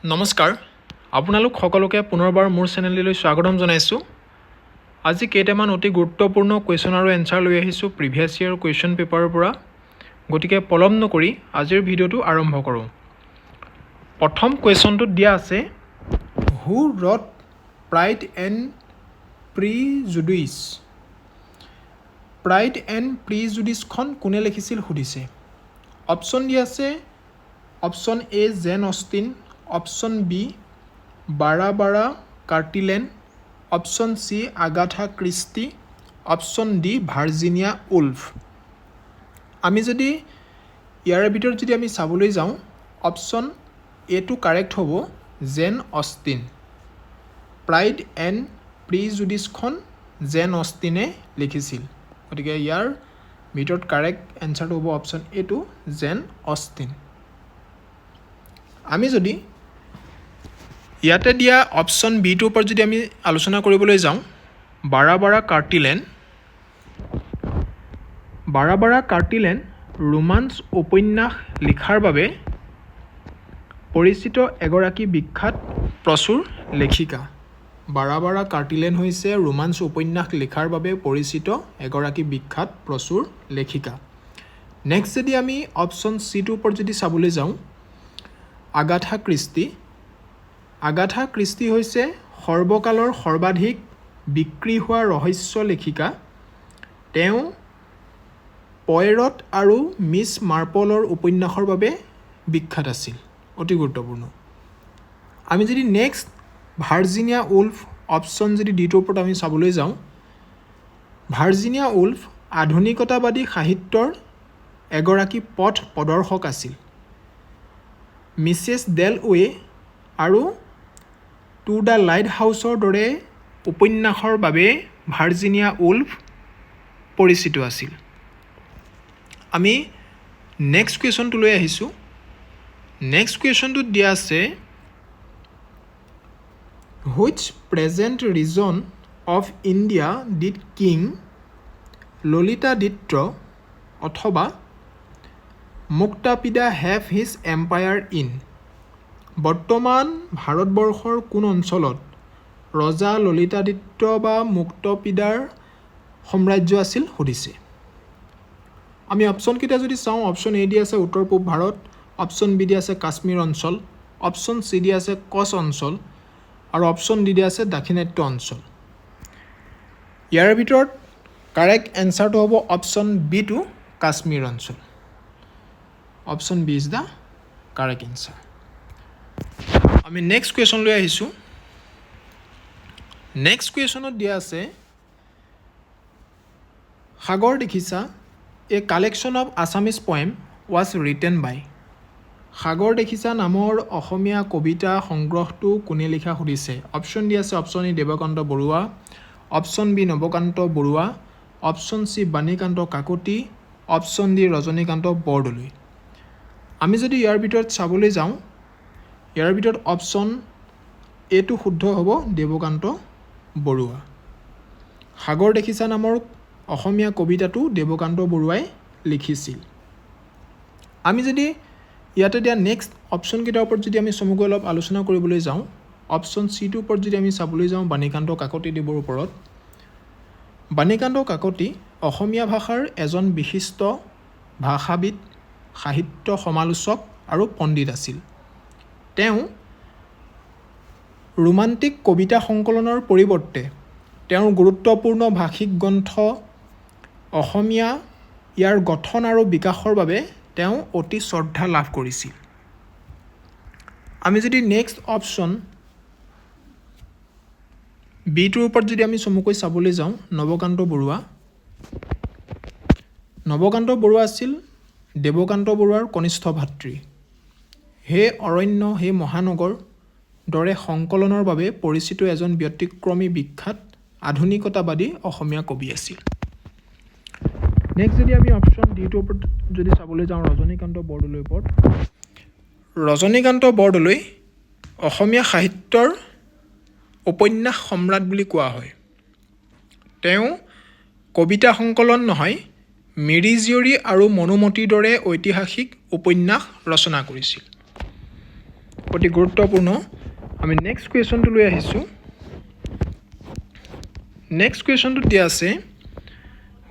নমস্কাৰ আপোনালোক সকলোকে পুনৰবাৰ মোৰ চেনেললৈ স্বাগতম জনাইছোঁ আজি কেইটামান অতি গুৰুত্বপূৰ্ণ কোৱেশ্যন আৰু এনসাৰ লৈ আহিছোঁ প্ৰিভিয়াছ ইয়াৰ কোৱেশ্যন পেপাৰৰ পৰা গতিকে পলম নকৰি আজিৰ ভিডিঅ'টো আৰম্ভ কৰোঁ প্ৰথম কোৱেশ্যনটোত দিয়া আছে হু ৰট প্ৰাইড এণ্ড প্ৰিজুডিচখন কোনে লিখিছিল সুধিছে অপশ্যন দিয়া আছে option A Jane Austen option B Barbara Cartland option C Agatha Christie option D Virginia Woolf আমি যদি ইয়াৰ ভিতৰত যদি আমি চাবলৈ যাওঁ অপশ্যন এটো কাৰেক্ট হ'ব জেন অষ্টিন প্ৰাইড এণ্ড প্ৰিজুডিচখন জেন অষ্টিনে লিখিছিল গতিকে ইয়াৰ ভিতৰত কাৰেক্ট এনচাৰটো হ'ব অপশ্যন এটো জেন অষ্টিন আমি যদি ইয়াতে দিয়া অপশ্যন বিটোৰ ওপৰত যদি আমি আলোচনা কৰিবলৈ যাওঁ বাৰাবাৰা কাৰ্টিলেন ৰোমান্স উপন্যাস লিখাৰ বাবে পৰিচিত এগৰাকী বিখ্যাত প্ৰচুৰ লেখিকা বাৰাবাৰা কাৰ্টিলেন হৈছে ৰোমান্স উপন্যাস লিখাৰ বাবে পৰিচিত এগৰাকী বিখ্যাত প্ৰচুৰ লেখিকা নেক্সট যদি আমি অপশ্যন চিটোৰ ওপৰত যদি চাবলৈ যাওঁ আগাথা ক্ৰিষ্টি হৈছে সৰ্বকালৰ সৰ্বাধিক বিক্ৰী হোৱা ৰহস্য লেখিকা তেওঁ পয়েৰট আৰু মিছ মাৰ্পলৰ উপন্যাসৰ বাবে বিখ্যাত আছিল অতি গুৰুত্বপূৰ্ণ আমি যদি নেক্সট ভাৰ্জিনিয়া উল্ফ অপশ্যন যদি ডিটোৰ ওপৰত আমি চাবলৈ যাওঁ ভাৰ্জিনিয়া উল্ফ আধুনিকতাবাদী সাহিত্যৰ এগৰাকী পথ প্ৰদৰ্শক আছিল মিছেছ ডেলৱে আৰু টু দ্য লাইট হাউচৰ দৰে উপন্যাসৰ বাবে ভাৰ্জিনিয়া উল্ফ পৰিচিত আছিল আমি নেক্সট কুৱেশ্যনটো লৈ আহিছোঁ নেক্সট কুৱেশ্যনটোত দিয়া আছে which present region of India did king Lalitaditya অথবা Muktapida have his empire in বৰ্তমান ভাৰতবৰ্ষৰ কোন অঞ্চলত ৰজা ললিতাদিত্য বা মুক্তপিডাৰ সাম্ৰাজ্য আছিল সুধিছে আমি অপশ্যনকেইটা যদি চাওঁ অপশ্যন এ দি আছে উত্তৰ পূব ভাৰত অপশ্যন বি দি আছে কাশ্মীৰ অঞ্চল অপশ্যন চি দি আছে কচ্ছ অঞ্চল আৰু অপশ্যন ডি দি আছে দাক্ষিণাত্য অঞ্চল ইয়াৰ ভিতৰত কাৰেক্ট এনচাৰটো হ'ব অপশ্যন বি টু কাশ্মীৰ অঞ্চল option B is the correct answer আমি নেক্সট কুৱেশ্যন লৈ আহিছোঁ নেক্সট কুৱেশ্যনত দিয়া আছে Sagar Dekhisa a collection of Assamese poem was written by Sagar Dekhisa নামৰ অসমীয়া কবিতা সংগ্ৰহটো কোনে লিখা সুধিছে অপশ্যন দি আছে option A Debakanta Barua option B Nabakanta Barua option C Banikanta Kakati option D Rajanikanta Bordoloi আমি যদি ইয়াৰ ভিতৰত চাবলৈ যাওঁ ইয়াৰ ভিতৰত অপশ্যন এটো শুদ্ধ হ'ব দেৱকান্ত বৰুৱা সাগৰ দেখিছা নামৰ অসমীয়া কবিতাটো দেৱকান্ত বৰুৱাই লিখিছিল আমি যদি ইয়াতে দিয়া নেক্সট অপশ্যনকেইটাৰ ওপৰত যদি আমি চমুকৈ অলপ আলোচনা কৰিবলৈ যাওঁ অপশ্যন চিটোৰ ওপৰত যদি আমি চাবলৈ যাওঁ বাণীকান্ত কাকতিদেৱৰ ওপৰত বাণীকান্ত কাকতি অসমীয়া ভাষাৰ এজন বিশিষ্ট ভাষাবিদ সাহিত্য সমালোচক আৰু পণ্ডিত আছিল তেওঁ ৰোমান্টিক কবিতা সংকলনৰ পৰিৱৰ্তে তেওঁৰ গুৰুত্বপূৰ্ণ ভাষিক গ্ৰন্থ অসমীয়া ইয়াৰ গঠন আৰু বিকাশৰ বাবে তেওঁ অতি শ্ৰদ্ধা লাভ কৰিছিল আমি যদি নেক্সট অপশ্যন বিটোৰ ওপৰত যদি আমি চমুকৈ চাবলৈ যাওঁ নৱকান্ত বৰুৱা আছিল দেৱকান্ত বৰুৱাৰ কনিষ্ঠ ভাতৃ হে অৰণ্য হে মহানগৰ দৰে সংকলনৰ বাবে পৰিচিত এজন ব্যতিক্ৰমী বিখ্যাত আধুনিকতাবাদী অসমীয়া কবি আছিল নেক্সট যদি আমি অপশ্যন ডিটোৰ ওপৰত যদি চাবলৈ যাওঁ ৰজনীকান্ত বৰদলৈৰ ওপৰত ৰজনীকান্ত বৰদলৈ অসমীয়া সাহিত্যৰ উপন্যাস সম্ৰাট বুলি কোৱা হয় তেওঁ কবিতা সংকলন নহয় মিৰি জীয়ৰী আৰু মনোমতীৰ দৰে ঐতিহাসিক উপন্যাস ৰচনা কৰিছিল অতি গুৰুত্বপূৰ্ণ আমি নেক্সট কুৱেশ্যনটো লৈ আহিছোঁ নেক্সট কুৱেশ্যনটো দিয়া আছে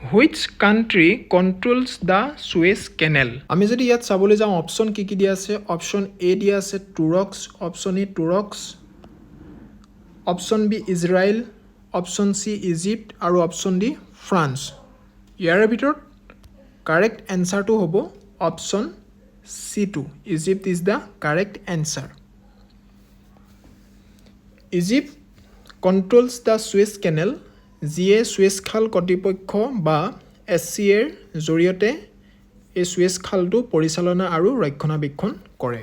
which country controls the সুৱেজ canal আমি যদি ইয়াত চাবলৈ যাওঁ অপশ্যন কি দিয়া আছে অপশ্যন এ দিয়া আছে তুৰস্ক অপশ্যন ই তুৰস্ক option B Israel option C Egypt আৰু অপশ্যন ডি ফ্ৰান্স ইয়াৰ ভিতৰত কাৰেক্ট এনচাৰটো হ'ব option C2 Egypt is the correct answer Egypt controls the Suez Canal যিয়ে সুৱেজ খাল কৰ্তৃপক্ষ বা SCA ৰ জৰিয়তে এই সুৱেজ খালটো পৰিচালনা আৰু ৰক্ষণাবেক্ষণ কৰে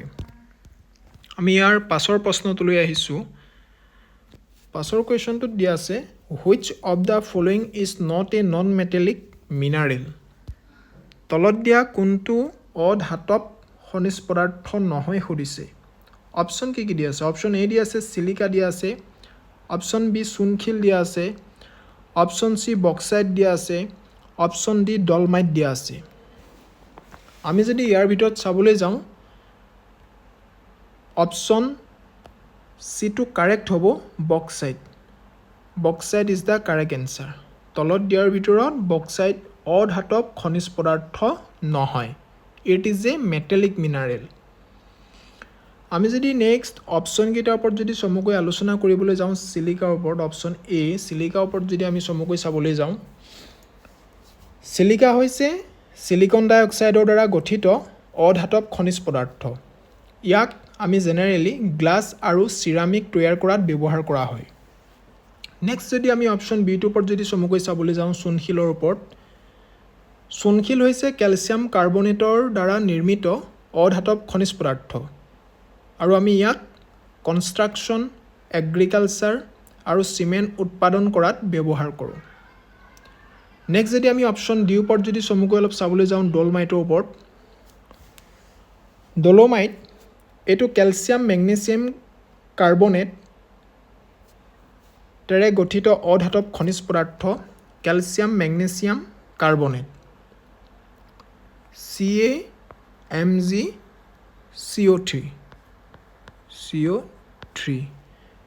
আমি ইয়াৰ পাছৰ প্ৰশ্নটো লৈ আহিছোঁ পাছৰ কুৱেশ্যনটোত দিয়া আছে which of the following is not a non-metallic mineral তলত দিয়া কোনটো অধাতব খনিজ পদাৰ্থ নহয় সুধিছে অপশ্যন কি দিয়া আছে অপশ্যন এ দিয়া আছে চিলিকা দিয়া আছে অপশ্যন বি চুনশিল দিয়া আছে অপশ্যন চি বক্সাইট দিয়া আছে অপশ্যন ডি ডলমাইট দিয়া আছে আমি যদি ইয়াৰ ভিতৰত চাবলৈ যাওঁ অপশ্যন চিটো কাৰেক্ট হ'ব bauxite is the correct answer তলত দিয়াৰ ভিতৰত বক্সাইট অধাতব খনিজ পদাৰ্থ নহয় it is a metallic mineral আমি যদি নেক্সট অপশ্যন কেইটাৰ ওপৰত যদি চমুকৈ আলোচনা কৰিবলৈ যাওঁ চিলিকাৰ ওপৰত অপশ্যন এ চিলিকাৰ ওপৰত যদি আমি চমুকৈ চাবলৈ যাওঁ চিলিকা হৈছে সিলিকন ডাই অক্সাইডৰ দ্বাৰা গঠিত অধাতব খনিজ পদাৰ্থ ইয়াক আমি জেনেৰেলি গ্লাছ আৰু সিৰামিক তৈয়াৰ কৰাত ব্যৱহাৰ কৰা হয় নেক্সট যদি আমি অপশ্যন বি টোৰ ওপৰত যদি চমুকৈ চাবলৈ যাওঁ চুনশিলৰ ওপৰত চুনশিল হৈছে কেলছিয়াম কাৰ্বনেটৰ দ্বাৰা নিৰ্মিত অধাতব খনিজ পদাৰ্থ আৰু আমি ইয়াক কনষ্ট্ৰাকশ্যন এগ্ৰিকালচাৰ আৰু চিমেণ্ট উৎপাদন কৰাত ব্যৱহাৰ কৰোঁ নেক্সট যদি আমি অপশ্যন ডি ওপৰত যদি চমুকৈ অলপ চাবলৈ যাওঁ ডলমাইটৰ ওপৰত ডলোমাইট এইটো কেলছিয়াম মেগনেছিয়াম কাৰ্বনেট তেৰে গঠিত অধাতব খনিজ পদাৰ্থ কেলছিয়াম মেগনেছিয়াম কাৰ্বনেট CO3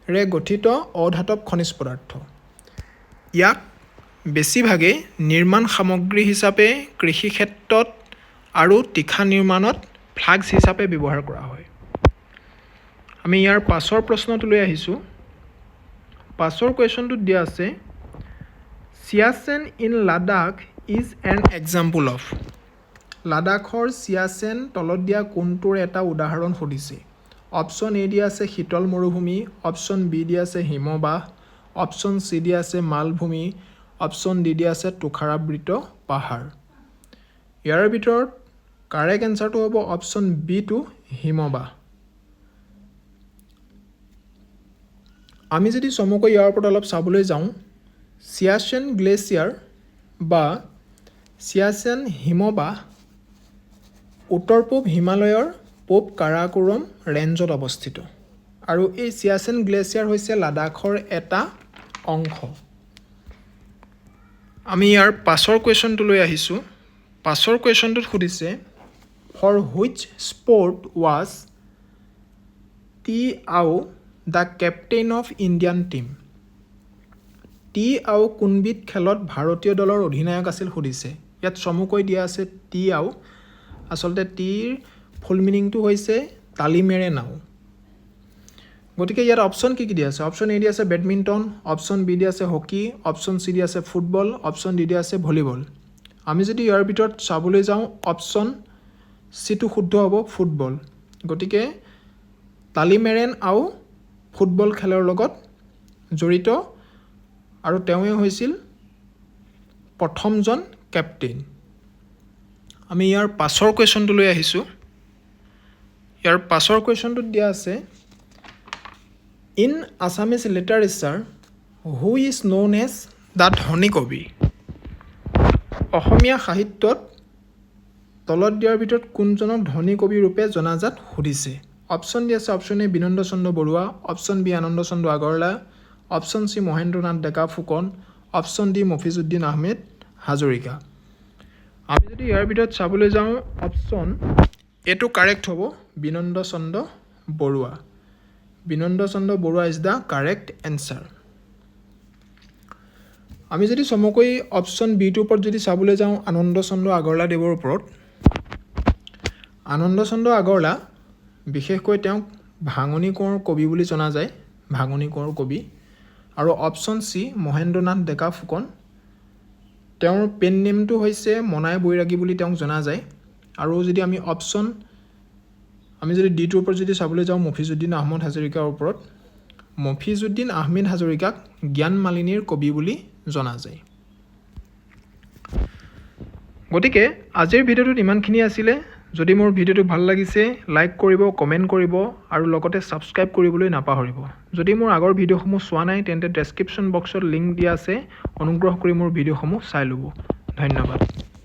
ৰে গঠিত অধাতব খনিজ পদাৰ্থ ইয়াক বেছিভাগে নিৰ্মাণ সামগ্ৰী হিচাপে কৃষি ক্ষেত্ৰত আৰু তীখা নিৰ্মাণত ফ্লাক্স হিচাপে ব্যৱহাৰ কৰা হয় আমি ইয়াৰ পাছৰ প্ৰশ্নটো লৈ আহিছোঁ পাছৰ কুৱেশ্যনটোত দিয়া আছে Siachen in Ladakh is an example of লাডাখৰ চিয়াচেন তলত দিয়া কোনটোৰ এটা উদাহৰণ সুধিছে অপশ্যন এ দিয়া আছে শীতল মৰুভূমি অপশ্যন বি দিয়া আছে হিমবাহ অপশ্যন চি দিয়া আছে মালভূমি অপশ্যন ডি দিয়া আছে তুষাৰাবৃত পাহাৰ ইয়াৰ ভিতৰত কাৰেক্ট এনচাৰটো হ'ব অপশ্যন বি টু হিমবাহ আমি যদি চমুকৈ ইয়াৰ ওপৰত অলপ চাবলৈ যাওঁ চিয়াচেন গ্লেচিয়াৰ বা চিয়াচেন হিমবাহ উত্তৰ পূব হিমালয়ৰ পূব কাৰাকোৰম ৰেঞ্জত অৱস্থিত আৰু এই চিয়াচেন গ্লেচিয়াৰ হৈছে লাডাখৰ এটা অংশ আমি ইয়াৰ পাছৰ কুৱেশ্যনটো লৈ আহিছোঁ পাছৰ কুৱেশ্যনটোত সুধিছে for which sport was T Ao the captain of Indian team T Ao কোনবিধ খেলত ভাৰতীয় দলৰ অধিনায়ক আছিল সুধিছে ইয়াত চমুকৈ দিয়া আছে টি আও আচলতে টিৰ ফুল মিনিংটো হৈছে তালিমেৰে নাও গতিকে ইয়াত অপশ্যন কি দিয়া আছে অপশ্যন এ দিয়া আছে বেডমিণ্টন অপশ্যন বি দিয়া আছে হকী অপশ্যন চি দিয়া আছে ফুটবল অপশ্যন ডি দিয়া আছে ভলীবল আমি যদি ইয়াৰ ভিতৰত চাবলৈ যাওঁ অপশ্যন চিটো শুদ্ধ হ'ব ফুটবল গতিকে তালিমেৰেন আও ফুটবল খেলৰ লগত জড়িত আৰু তেওঁৱে হৈছিল প্ৰথমজন কেপ্টেইন আমি ইয়াৰ পাছৰ কুৱেশ্যনটো লৈ আহিছোঁ ইয়াৰ পাছৰ কুৱেশ্যনটোত দিয়া আছে in Assamese literature who is known as the ধনী কবি অসমীয়া সাহিত্যত তলত দিয়াৰ ভিতৰত কোনজনক ধনী কবি ৰূপে জনাজাত সুধিছে অপশ্যন দি আছে option A Binanda Chandra Barua option B Ananda Chandra Agarwala option C Mahendranath Deka Phukan option D Mofizuddin Ahmed Hazarika আমি যদি ইয়াৰ ভিতৰত চাবলৈ যাওঁ অপশ্যন এটো কাৰেক্ট হ'ব Binanda Chandra Barua Binanda Chandra Barua is the correct answer আমি যদি চমুকৈ অপশ্যন বিটোৰ ওপৰত যদি চাবলৈ যাওঁ আনন্দ চন্দ্ৰ আগৰৱালা দেৱৰ ওপৰত আনন্দ চন্দ্ৰ আগৰৱালা বিশেষকৈ তেওঁক ভাঙনি কোঁৱৰ কবি বুলি জনা যায় ভাঙনি কোঁৱৰ কবি আৰু অপশ্যন চি মহেন্দ্ৰনাথ ডেকা ফুকন তেওঁৰ পেন নেমটো হৈছে মনাই বৈৰাগী বুলি তেওঁক জনা যায় আৰু যদি আমি যদি ডিটোৰ ওপৰত যদি চাবলৈ যাওঁ মফিজুদ্দিন আহমদ হাজৰিকাৰ ওপৰত মফিজুদ্দিন আহমেদ হাজৰিকাক জ্ঞান মালিনীৰ কবি বুলি জনা যায় গতিকে আজিৰ ভিডিঅ'টোত ইমানখিনি আছিলে যদি মোৰ ভিডিঅ'টো ভাল লাগিছে লাইক কৰিব কমেণ্ট কৰিব আৰু লগতে ছাবস্ক্ৰাইব কৰিবলৈ নাপাহৰিব যদি মোৰ আগৰ ভিডিঅ'সমূহ চোৱা নাই তেন্তে ডেছক্ৰিপশ্যন বক্সত লিংক দিয়া আছে অনুগ্ৰহ কৰি মোৰ ভিডিঅ'সমূহ চাই ল'ব ধন্যবাদ